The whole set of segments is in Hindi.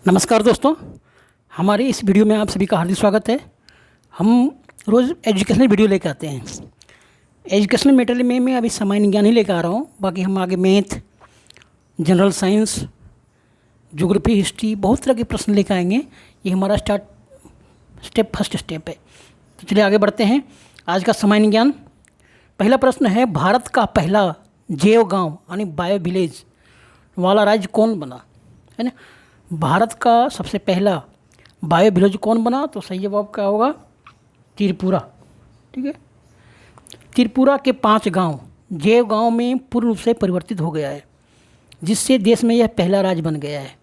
नमस्कार दोस्तों, हमारे इस वीडियो में आप सभी का हार्दिक स्वागत है। हम रोज़ एजुकेशनल वीडियो लेकर आते हैं। एजुकेशनल मेटेरियल में मैं अभी सामान्य ज्ञान ही लेकर आ रहा हूँ। बाकी हम आगे math, general science, geography, history, बहुत तरह के प्रश्न लेकर आएंगे। ये हमारा फर्स्ट स्टेप है। तो चलिए आगे बढ़ते हैं। आज का सामान्य ज्ञान, पहला प्रश्न है, भारत का पहला जैव गाँव यानी बायो विलेज वाला राज्य कौन बना, है ना। भारत का सबसे पहला बायो विलेज कौन बना? तो सही जवाब क्या होगा? त्रिपुरा। ठीक है, त्रिपुरा के 5 गांव जैव गांव में पूर्ण रूप से परिवर्तित हो गया है, जिससे देश में यह पहला राज्य बन गया है।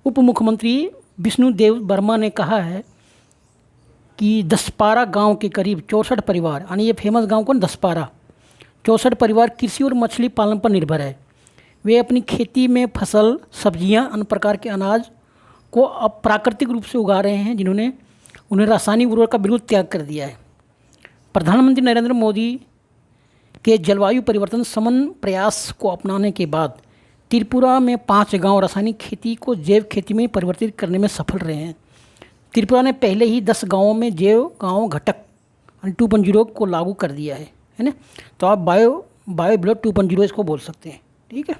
उप मुख्यमंत्री विष्णुदेव वर्मा ने कहा है कि दसपारा गांव के करीब 64 परिवार, यानी ये फेमस गांव कौन? दसपारा। 64 परिवार कृषि और मछली पालन पर निर्भर है। वे अपनी खेती में फसल, सब्जियां, अन्य प्रकार के अनाज को अब प्राकृतिक रूप से उगा रहे हैं, जिन्होंने उन्हें रासायनिक उर्वरक का बिल्कुल त्याग कर दिया है। प्रधानमंत्री नरेंद्र मोदी के जलवायु परिवर्तन समन प्रयास को अपनाने के बाद त्रिपुरा में 5 गांव रासायनिक खेती को जैव खेती में परिवर्तित करने में सफल रहे हैं। त्रिपुरा ने पहले ही 10 गांवों में जैव गांव घटक 2.0 को लागू कर दिया है ना। तो आप बायो विलेज 2.0 इसको बोल सकते हैं। ठीक है,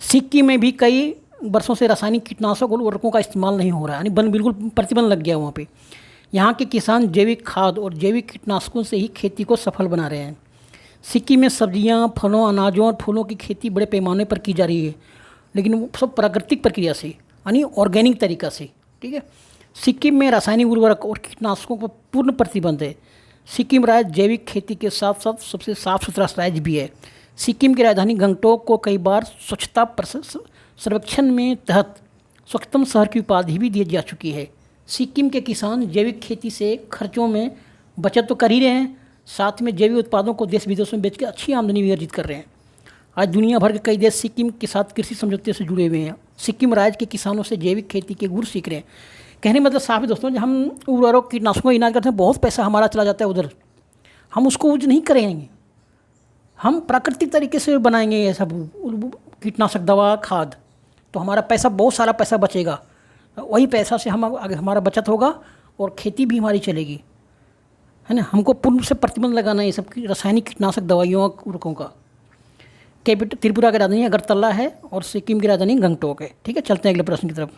सिक्किम में भी कई वर्षों से रासायनिक कीटनाशक और उर्वरकों का इस्तेमाल नहीं हो रहा है, यानी बिल्कुल प्रतिबंध लग गया वहाँ पे। यहाँ के किसान जैविक खाद और जैविक कीटनाशकों से ही खेती को सफल बना रहे हैं। सिक्किम में सब्जियाँ, फलों, अनाजों और फूलों की खेती बड़े पैमाने पर की जा रही है, लेकिन वो सब प्राकृतिक प्रक्रिया से, यानी ऑर्गेनिक तरीका से। ठीक है, सिक्किम में रासायनिक उर्वरक और कीटनाशकों पर पूर्ण प्रतिबंध है। सिक्किम राज्य जैविक खेती के साथ साथ सबसे साफ सुथरा राज्य भी है। सिक्किम की राजधानी गंगटोक को कई बार स्वच्छता सर्वेक्षण में तहत स्वच्छतम शहर की उपाधि भी दी जा चुकी है। सिक्किम के किसान जैविक खेती से खर्चों में बचत तो कर ही रहे हैं, साथ में जैविक उत्पादों को देश विदेशों में बेचकर अच्छी आमदनी भी अर्जित कर रहे हैं। आज दुनिया भर के कई देश सिक्किम के साथ कृषि समझौते से जुड़े हुए हैं। सिक्किम राज्य के किसानों से जैविक खेती के गुर सीख रहे हैं। कहने मतलब साफ है दोस्तों, जब हम उर्वरक कीटनाशकों का इनाज करते हैं, बहुत पैसा हमारा चला जाता है उधर। हम उसको यूज नहीं करेंगे, हम प्राकृतिक तरीके से बनाएंगे ये सब कीटनाशक दवा, खाद, तो हमारा पैसा, बहुत सारा पैसा बचेगा। वही पैसा से हम आगे हमारा बचत होगा और खेती भी हमारी चलेगी, है ना। हमको पूर्ण रूप से प्रतिबंध लगाना है ये सब रासायनिक कीटनाशक दवाइयों उर्वरकों का। कैपिटल त्रिपुरा की राजधानी अगरतला है और सिक्किम की राजधानी गंगटोक है। ठीक है, चलते हैं अगले प्रश्न की तरफ।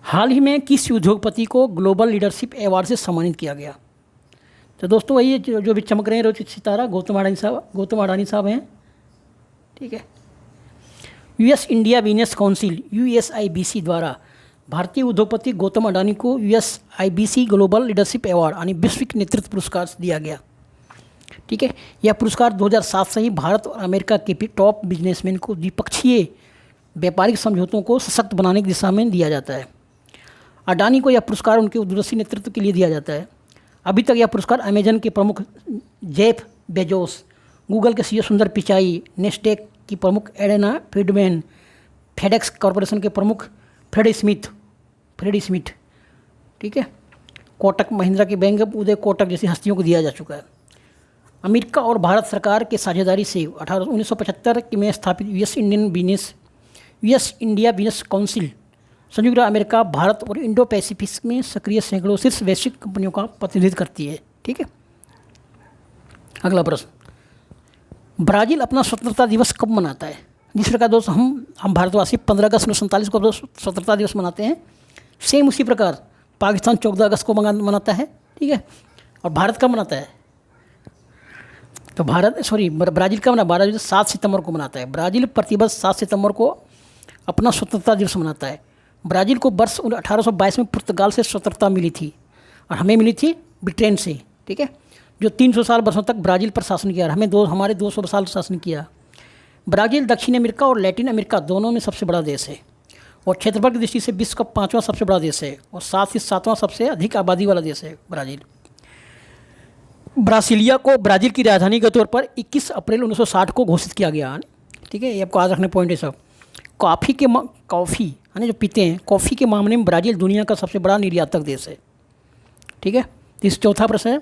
हाल ही में किस उद्योगपति को ग्लोबल लीडरशिप अवार्ड से सम्मानित किया गया? तो दोस्तों वही जो भी चमक रहे हैं रोहित सितारा, गौतम अडानी साहब हैं। ठीक है, US India business council USIBC द्वारा भारतीय उद्योगपति गौतम अडानी को USIBC ग्लोबल लीडरशिप अवार्ड यानी वैश्विक नेतृत्व पुरस्कार दिया गया। ठीक है, यह पुरस्कार 2007 से ही भारत और अमेरिका के टॉप बिजनेसमैन को द्विपक्षीय व्यापारिक समझौतों को सशक्त बनाने की दिशा में दिया जाता है। अडानी को यह पुरस्कार उनके दूरदर्शी नेतृत्व के लिए दिया जाता है। अभी तक यह पुरस्कार अमेजन के प्रमुख जेफ बेजोस, गूगल के CEO सुंदर पिचाई, नेस्टेक की प्रमुख एडेना फ्रीडमैन, फेडेक्स कॉरपोरेशन के प्रमुख फ्रेडी स्मिथ, ठीक है, कोटक महिंद्रा के बैंक उदय कोटक जैसी हस्तियों को दिया जा चुका है। अमेरिका और भारत सरकार के साझेदारी से 1975 में स्थापित यूएस इंडिया बिजनेस काउंसिल संयुक्त अमेरिका, भारत और इंडो पैसिफिक में सक्रिय सैकड़ों शीर्ष वैश्विक कंपनियों का प्रतिनिधित्व करती है। ठीक है, अगला प्रश्न, ब्राज़ील अपना स्वतंत्रता दिवस कब मनाता है? जिस प्रकार दोस्त हम भारतवासी 15 अगस्त 1947 को स्वतंत्रता दिवस मनाते हैं, सेम उसी प्रकार पाकिस्तान 14 अगस्त को मनाता है। ठीक है, और भारत कब मनाता है? तो ब्राज़ील का 7 सितंबर को मनाता है। ब्राज़ील प्रतिवर्ष 7 सितंबर को अपना स्वतंत्रता दिवस मनाता है। ब्राज़ील को वर्ष 1822 में पुर्तगाल से स्वतंत्रता मिली थी और हमें मिली थी ब्रिटेन से। ठीक है, जो 300 वर्षों तक ब्राज़ील पर शासन किया, हमारे 200 साल शासन किया। ब्राज़ील दक्षिण अमेरिका और लैटिन अमेरिका दोनों में सबसे बड़ा देश है और क्षेत्रफल की दृष्टि से विश्व का 5वां सबसे बड़ा देश है और साथ ही 7वां सबसे अधिक आबादी वाला देश है ब्राज़ील। ब्रासिलिया को ब्राज़ील की राजधानी के तौर पर 21 अप्रैल 1960 को घोषित किया गया। ठीक है, ये आपको याद रखने पॉइंट है सब। कॉफ़ी यानी जो पीते हैं, कॉफ़ी के मामले में ब्राज़ील दुनिया का सबसे बड़ा निर्यातक देश है। ठीक है, इस चौथा प्रश्न है,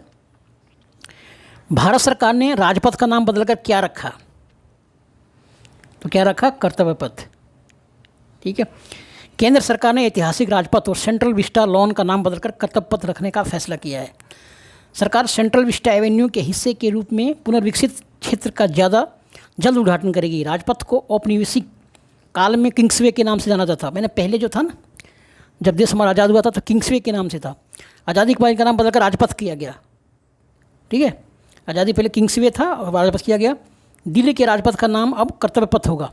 भारत सरकार ने राजपथ का नाम बदलकर क्या रखा? तो क्या रखा? कर्तव्य पथ। ठीक है, केंद्र सरकार ने ऐतिहासिक राजपथ और सेंट्रल विस्टा लॉन का नाम बदलकर कर्तव्य पथ रखने का फैसला किया है। सरकार सेंट्रल विस्टा एवेन्यू के हिस्से के रूप में पुनर्विकसित क्षेत्र का जल्द उद्घाटन करेगी। राजपथ को औपनिवेशिक काल में किंग्सवे के नाम से जाना जाता था। मैंने पहले जो था ना, जब देश हमारा आज़ाद हुआ था तो किंग्सवे के नाम से था। आज़ादी के बाद इनका नाम बदलकर राजपथ किया गया। ठीक है, आज़ादी पहले किंग्सवे था और राजपथ किया गया। दिल्ली के राजपथ का नाम अब कर्तव्य पथ होगा।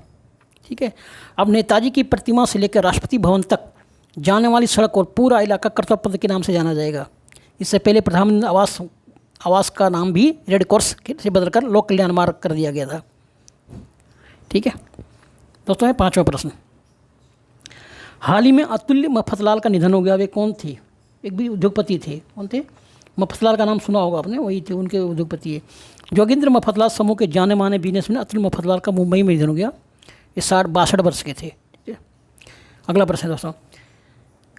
ठीक है, अब नेताजी की प्रतिमा से लेकर राष्ट्रपति भवन तक जाने वाली सड़क और पूरा इलाका कर्तव्य पथ के नाम से जाना जाएगा। इससे पहले प्रधानमंत्री आवास का नाम भी रेड क्रॉस से बदलकर लोक कल्याण मार्ग कर दिया गया था। ठीक है दोस्तों, है 5वां प्रश्न। हाल ही में अतुल्य मफतलाल का निधन हो गया। वे कौन थे? एक भी उद्योगपति थे। कौन थे? मफतलाल का नाम सुना होगा आपने, वही थे, उनके उद्योगपति है। जोगिंद्र मफतलाल समूह के जाने माने बिजनेसमैन अतुल्य मफतलाल का मुंबई में निधन हो गया। ये 62 वर्ष के थे। ठीक है, अगला प्रश्न दोस्तों,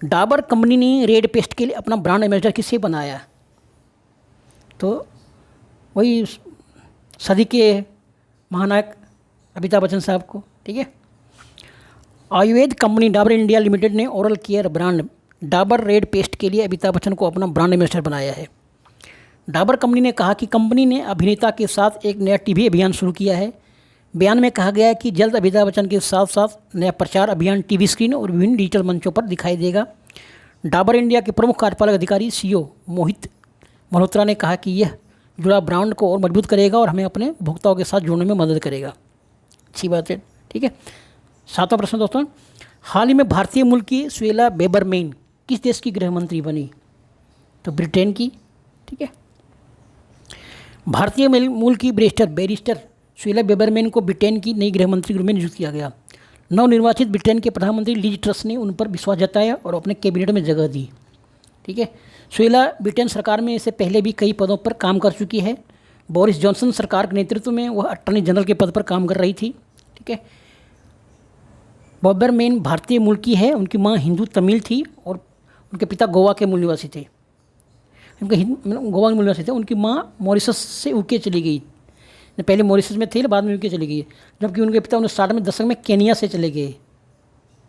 डाबर कंपनी ने रेड पेस्ट के लिए अपना ब्रांड एम्बेसडर किसे बनाया? तो वही सदी के महानायक अमिताभ बच्चन साहब को। ठीक है, Ayurveda company Dabur India limited ने oral care brand Dabur red paste के लिए अमिताभ बच्चन को अपना ब्रांड एम्बेसडर बनाया है। डाबर कंपनी ने कहा कि कंपनी ने अभिनेता के साथ एक नया टीवी अभियान शुरू किया है। बयान में कहा गया है कि जल्द अमिताभ बच्चन के साथ साथ नया प्रचार अभियान टीवी स्क्रीन और विभिन्न डिजिटल मंचों पर दिखाई देगा। डाबर इंडिया के प्रमुख कार्यपालक अधिकारी सीईओ मोहित मल्होत्रा ने कहा कि यह जुड़ा ब्रांड को और मजबूत करेगा और हमें अपने उपभोक्ताओं के साथ जुड़ने में मदद करेगा। अच्छी बात है। ठीक है, 7वां प्रश्न दोस्तों, हाल ही में भारतीय मूल की सुएला बेबरमेन किस देश की गृह मंत्री बनी? तो ब्रिटेन की। ठीक है, भारतीय मूल की बैरिस्टर सुएला बेबरमेन को ब्रिटेन की नई गृह मंत्री के रूप में नियुक्त किया गया। नवनिर्वाचित ब्रिटेन के प्रधानमंत्री लीज ट्रस ने उन पर विश्वास जताया और अपने कैबिनेट में जगह दी। ठीक है, सुएला ब्रिटेन सरकार में इससे पहले भी कई पदों पर काम कर चुकी है। बोरिस जॉनसन सरकार के नेतृत्व में वह अटॉर्नी जनरल के पद पर काम कर रही थी। ठीक है, बेबरमेन भारतीय मूल की है। उनकी माँ हिंदू तमिल थी और उनके पिता गोवा के मूल निवासी थे। गोवा के मूल निवासी थे। उनकी माँ मॉरिशस से यूके चली गई। पहले मॉरिशस में थे, बाद में यूके चली गई, जबकि उनके पिता 1960 में दशक में केनिया से चले गए।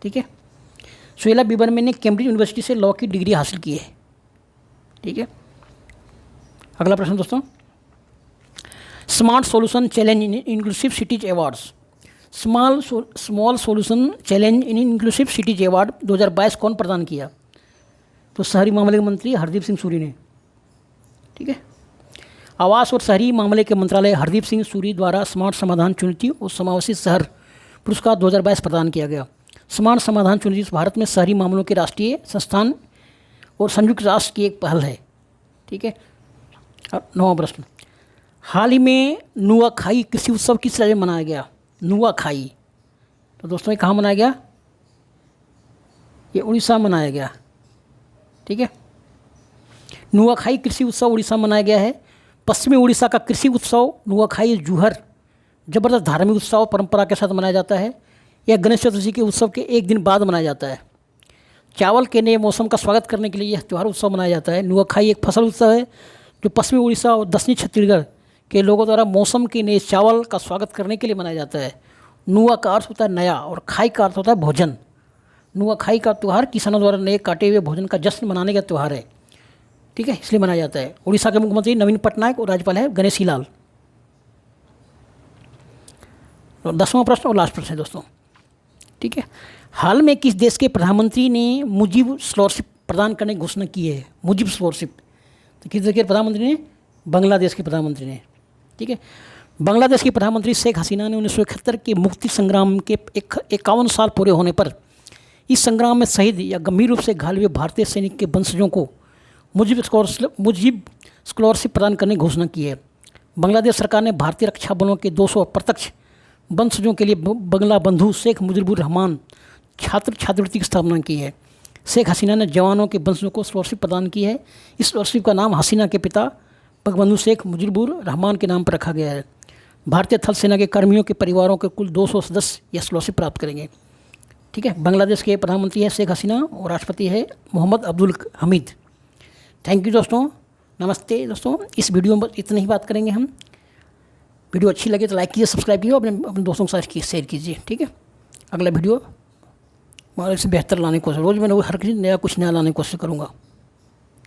ठीक है, सुएला बेबरमेन ने कैम्ब्रिज यूनिवर्सिटी से लॉ की डिग्री हासिल की है। ठीक है, अगला प्रश्न दोस्तों, smart solution challenge in inclusive cities awards. Small solution challenge in inclusive cities award 2022 कौन प्रदान किया? तो शहरी मामले के मंत्री हरदीप सिंह सूरी ने। ठीक है, आवास और शहरी मामले के मंत्रालय हरदीप सिंह सूरी द्वारा स्मार्ट समाधान चुनौती और समावेशी शहर पुरस्कार 2022 प्रदान किया गया। स्मार्ट समाधान चुनौती भारत में शहरी मामलों के राष्ट्रीय संस्थान और संयुक्त राष्ट्र की एक पहल है। ठीक है, अब 9वां प्रश्न, हाल ही में नुआखाई कृषि उत्सव किस राज्य में मनाया गया? नुआखाई, तो दोस्तों ये कहाँ मनाया गया? ये उड़ीसा में मनाया गया। ठीक है, नुआखाई कृषि उत्सव उड़ीसा में मनाया गया है। पश्चिमी उड़ीसा का कृषि उत्सव नुआखाई जुहर जबरदस्त धार्मिक उत्सव परंपरा के साथ मनाया जाता है। यह गणेश चतुर्थी के उत्सव के एक दिन बाद मनाया जाता है। चावल के नए मौसम का स्वागत करने के लिए यह त्यौहार उत्सव मनाया जाता है। नुआखाई एक फसल उत्सव है जो पश्चिमी उड़ीसा और दक्षिणी छत्तीसगढ़ के लोगों द्वारा मौसम के नए चावल का स्वागत करने के लिए मनाया जाता है। नुआ का अर्थ होता है नया और खाई का अर्थ होता है भोजन। नुआखाई का त्यौहार किसानों द्वारा नए काटे हुए भोजन का जश्न मनाने का त्यौहार है। ठीक है, इसलिए मनाया जाता है। उड़ीसा के मुख्यमंत्री नवीन पटनायक और राज्यपाल है गणेशी लाल। तो 10वां प्रश्न और लास्ट प्रश्न है दोस्तों। ठीक है, हाल में किस देश के प्रधानमंत्री ने मुजीब स्कॉलरशिप प्रदान करने की घोषणा की है? मुजीब स्कॉलरशिप, तो किस देश के प्रधानमंत्री ने? बांग्लादेश के प्रधानमंत्री ने। ठीक है, बांग्लादेश की प्रधानमंत्री शेख हसीना ने 1971 के मुक्ति संग्राम के 51 साल पूरे होने पर इस संग्राम में शहीद या गंभीर रूप से घायल हुए भारतीय सैनिक के वंशजों को मुजीब स्कॉलरशिप प्रदान करने की घोषणा की है। बांग्लादेश सरकार ने भारतीय रक्षा बलों के 200 अप्रत्यक्ष वंशजों के लिए बंगला बंधु शेख मुजीबुर रहमान छात्रवृत्ति की स्थापना की है। शेख हसीना ने जवानों के वंशजों को स्कॉलरशिप प्रदान की है। इस स्कॉलरशिप का नाम हसीना के पिता बंगबंधु शेख मुजीबुर रहमान के नाम पर रखा गया है। भारतीय थल सेना के कर्मियों के परिवारों के कुल 200 सदस्य यह स्कॉलरशिप प्राप्त करेंगे। ठीक है, बांग्लादेश के प्रधानमंत्री है शेख हसीना और राष्ट्रपति है मोहम्मद अब्दुल हमीद। थैंक यू दोस्तों, नमस्ते दोस्तों। इस वीडियो में इतनी ही बात करेंगे हम। वीडियो अच्छी लगे तो लाइक कीजिए, सब्सक्राइब कीजिए, अपने दोस्तों के साथ शेयर कीजिए। ठीक है, अगला वीडियो और इससे बेहतर लाने की कोशिश, रोज़ मैं हर किसी नया कुछ नया लाने की कोशिश करूँगा।